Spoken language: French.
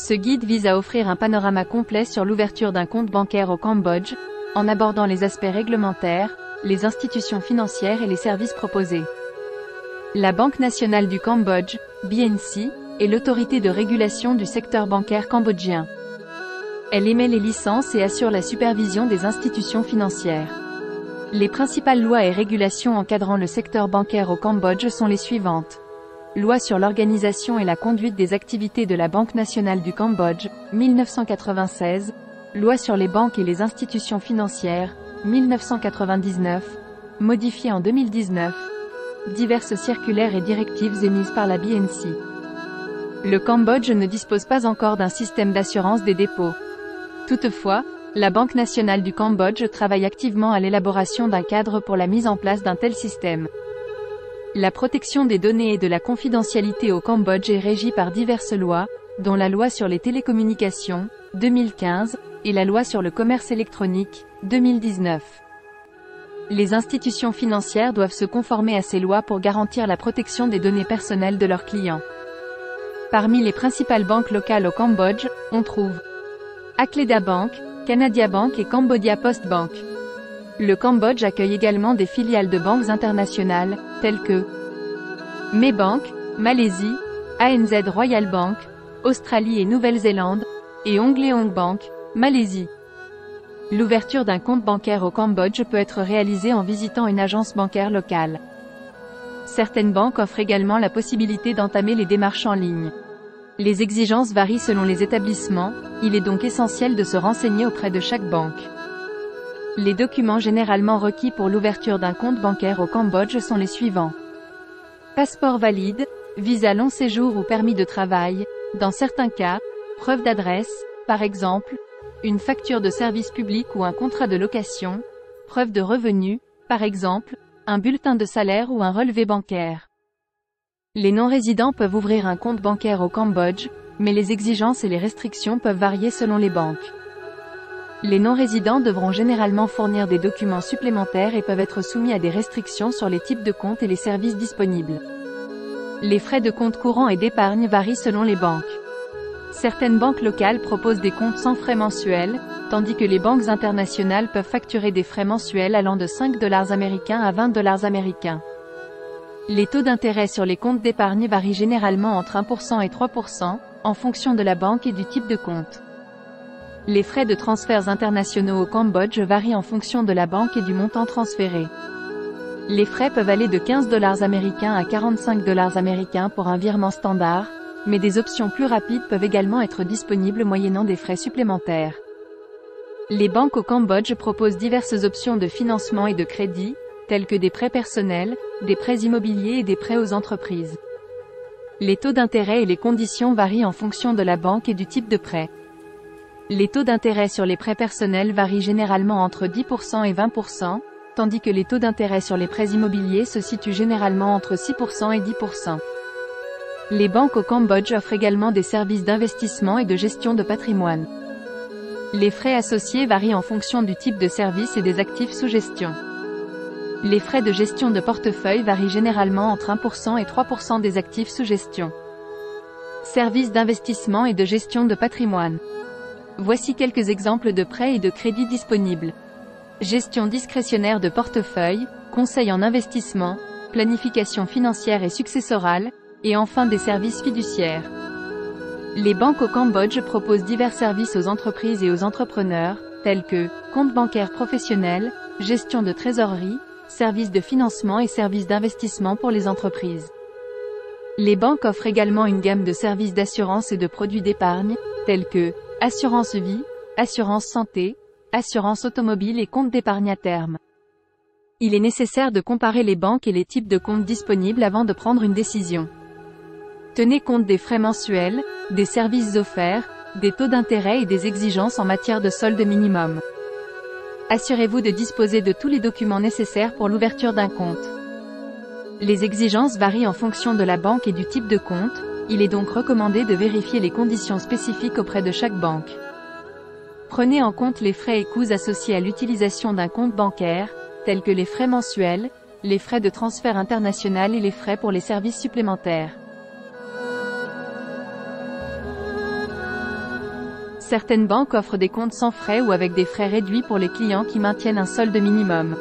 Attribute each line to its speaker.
Speaker 1: Ce guide vise à offrir un panorama complet sur l'ouverture d'un compte bancaire au Cambodge, en abordant les aspects réglementaires, les institutions financières et les services proposés. La Banque nationale du Cambodge, BNC, est l'autorité de régulation du secteur bancaire cambodgien. Elle émet les licences et assure la supervision des institutions financières. Les principales lois et régulations encadrant le secteur bancaire au Cambodge sont les suivantes. Loi sur l'organisation et la conduite des activités de la Banque nationale du Cambodge, 1996. Loi sur les banques et les institutions financières, 1999, modifiée en 2019. Diverses circulaires et directives émises par la BNC. Le Cambodge ne dispose pas encore d'un système d'assurance des dépôts. Toutefois, la Banque nationale du Cambodge travaille activement à l'élaboration d'un cadre pour la mise en place d'un tel système. La protection des données et de la confidentialité au Cambodge est régie par diverses lois, dont la loi sur les télécommunications, 2015, et la loi sur le commerce électronique, 2019. Les institutions financières doivent se conformer à ces lois pour garantir la protection des données personnelles de leurs clients. Parmi les principales banques locales au Cambodge, on trouve Akleda Bank, Canada Bank et Cambodia Post Bank. Le Cambodge accueille également des filiales de banques internationales, telles que Maybank, Malaisie, ANZ Royal Bank, Australie et Nouvelle-Zélande, et Hongleong Bank, Malaisie. L'ouverture d'un compte bancaire au Cambodge peut être réalisée en visitant une agence bancaire locale. Certaines banques offrent également la possibilité d'entamer les démarches en ligne. Les exigences varient selon les établissements, il est donc essentiel de se renseigner auprès de chaque banque. Les documents généralement requis pour l'ouverture d'un compte bancaire au Cambodge sont les suivants. Passeport valide, visa long séjour ou permis de travail, dans certains cas, preuve d'adresse, par exemple, une facture de service public ou un contrat de location, preuve de revenus, par exemple, un bulletin de salaire ou un relevé bancaire. Les non-résidents peuvent ouvrir un compte bancaire au Cambodge, mais les exigences et les restrictions peuvent varier selon les banques. Les non-résidents devront généralement fournir des documents supplémentaires et peuvent être soumis à des restrictions sur les types de comptes et les services disponibles. Les frais de compte courant et d'épargne varient selon les banques. Certaines banques locales proposent des comptes sans frais mensuels, tandis que les banques internationales peuvent facturer des frais mensuels allant de $5 américains à $20 américains. Les taux d'intérêt sur les comptes d'épargne varient généralement entre 1% et 3%, en fonction de la banque et du type de compte. Les frais de transferts internationaux au Cambodge varient en fonction de la banque et du montant transféré. Les frais peuvent aller de $15 américains à $45 américains pour un virement standard, mais des options plus rapides peuvent également être disponibles moyennant des frais supplémentaires. Les banques au Cambodge proposent diverses options de financement et de crédit, telles que des prêts personnels, des prêts immobiliers et des prêts aux entreprises. Les taux d'intérêt et les conditions varient en fonction de la banque et du type de prêt. Les taux d'intérêt sur les prêts personnels varient généralement entre 10% et 20%, tandis que les taux d'intérêt sur les prêts immobiliers se situent généralement entre 6% et 10%. Les banques au Cambodge offrent également des services d'investissement et de gestion de patrimoine. Les frais associés varient en fonction du type de service et des actifs sous gestion. Les frais de gestion de portefeuille varient généralement entre 1% et 3% des actifs sous gestion. Services d'investissement et de gestion de patrimoine. Voici quelques exemples de prêts et de crédits disponibles. Gestion discrétionnaire de portefeuille, conseil en investissement, planification financière et successorale, et enfin des services fiduciaires. Les banques au Cambodge proposent divers services aux entreprises et aux entrepreneurs, tels que compte bancaire professionnel, gestion de trésorerie, services de financement et services d'investissement pour les entreprises. Les banques offrent également une gamme de services d'assurance et de produits d'épargne, tels que assurance vie, assurance santé, assurance automobile et compte d'épargne à terme. Il est nécessaire de comparer les banques et les types de comptes disponibles avant de prendre une décision. Tenez compte des frais mensuels, des services offerts, des taux d'intérêt et des exigences en matière de solde minimum. Assurez-vous de disposer de tous les documents nécessaires pour l'ouverture d'un compte. Les exigences varient en fonction de la banque et du type de compte, il est donc recommandé de vérifier les conditions spécifiques auprès de chaque banque. Prenez en compte les frais et coûts associés à l'utilisation d'un compte bancaire, tels que les frais mensuels, les frais de transfert international et les frais pour les services supplémentaires. Certaines banques offrent des comptes sans frais ou avec des frais réduits pour les clients qui maintiennent un solde minimum.